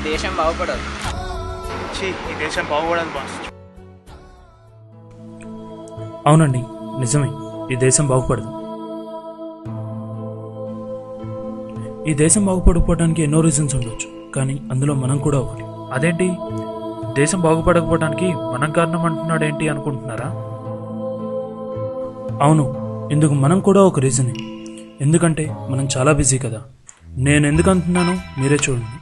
దేశం బాగుపడదు. ఈ దేశం బాగుపడదు బాస్. అవునండి, నిజమే. ఈ దేశం బాగుపడదు. ఈ దేశం బాగుపడకపోవడానికి ఎన్నో రీజన్స్ ఉండొచ్చు, కానీ అందులో మనం కూడా ఒకటి. అదేంటి, దేశం బాగుపడకపోవడానికి మనం కారణం అంటున్నాడేంటి అనుకుంటున్నారా? అవును, ఇందుకు మనం కూడా ఒక రీజనే. ఎందుకంటే మనం చాలా బిజీ కదా. నేను ఎందుకు అంటున్నానో మీరే చూడండి.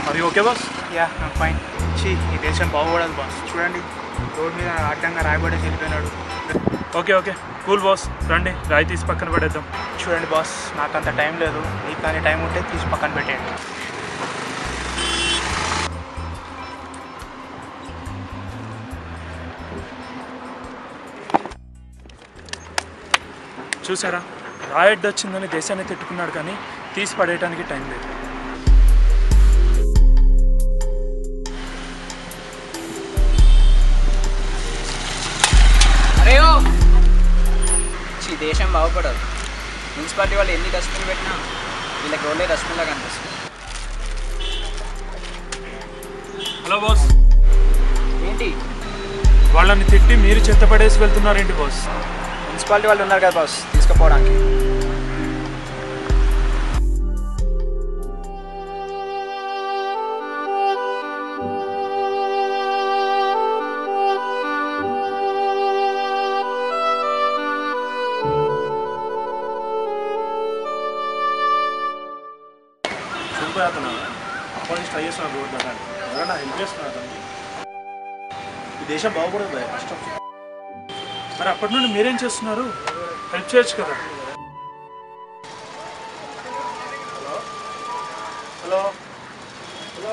మరి ఓకే బాస్? Yeah, fine. ఈ దేశం బాగుపడదు బాస్. చూడండి, రోడ్ మీద అడ్డంగా రాయబడి వెళ్ళిపోయినాడు. Okay okay, cool boss. రండి, రాయి తీసి పక్కన పడేద్దాం. చూడండి బాస్, నాకు అంత టైం లేదు. మీకు కానీ టైం ఉంటే తీసి పక్కన పెట్టేయండి. చూసారా, రాయడ్డు వచ్చిందని దేశాన్ని తిట్టుకున్నాడు, కానీ తీసి పడేయడానికి టైం లేదు. అరేయో, ఈ దేశం బాగుపడదు. మున్సిపాలిటీ వాళ్ళు ఎన్ని డస్ట్బిన్ పెట్టినా వీళ్ళకి రోలే డస్ట్బిన్లా కనిపిస్తుంది. Hello boss. ఏంటి వాళ్ళని తిట్టి మీరు చెత్త పడేసి వెళ్తున్నారేంటి బాస్? మున్సిపాలిటీ వాళ్ళు ఉన్నారు కదా బాస్, తీసుకుపోవడానికి. అతను అప్పటి నుంచి ట్రై చేస్తున్నాడు రోడ్ దాన్ని. ఎవరైనా హెల్ప్ చేస్తున్నారు అతనికి. ఈ దేశం బాగుపడదు కష్టం. మరి అప్పటి నుండి మీరేం చేస్తున్నారు? హెల్ప్ చేయొచ్చు కదా. హలో హలో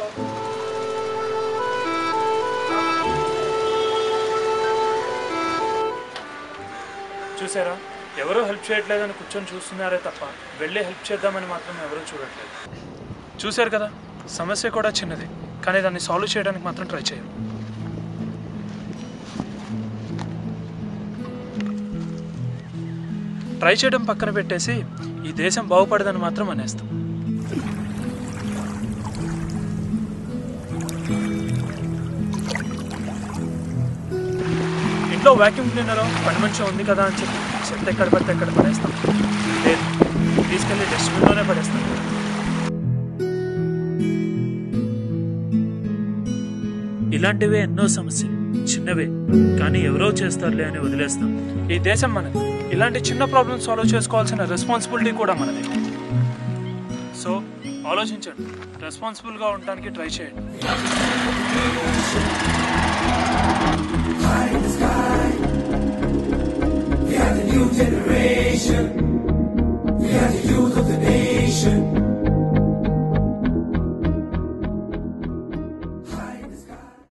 చూసారా, ఎవరూ హెల్ప్ చేయట్లేదని కూర్చొని చూస్తున్నారే తప్ప వెళ్ళి హెల్ప్ చేద్దామని మాత్రం ఎవరూ చూడట్లేదు. చూశారు కదా, సమస్య కూడా చిన్నది, కానీ దాన్ని సాల్వ్ చేయడానికి మాత్రం ట్రై చేయం. ట్రై చేయడం పక్కన పెట్టేసి ఈ దేశం బాగుపడదని మాత్రం అనేస్తాం. ఇంట్లో వ్యాక్యూమ్ క్లీనర్ పని మంచిగా ఉంది కదా అని చెప్పి చెత్త ఎక్కడ పడితే ఎక్కడ పడేస్తాం. లేదు, తీసుకెళ్ళి డస్ట్బిన్లోనే పడేస్తాం. ఇలాంటివే ఎన్నో సమస్యలు, చిన్నవే కానీ ఎవరో చేస్తారులే అని వదిలేస్తాం. ఈ దేశం మనది. ఇలాంటి చిన్న ప్రాబ్లమ్స్ సాల్వ్ చేసుకోవాల్సిన రెస్పాన్సిబిలిటీ కూడా మనది. సో ఆలోచించండి, రెస్పాన్సిబుల్గా ఉండడానికి ట్రై చేయండి.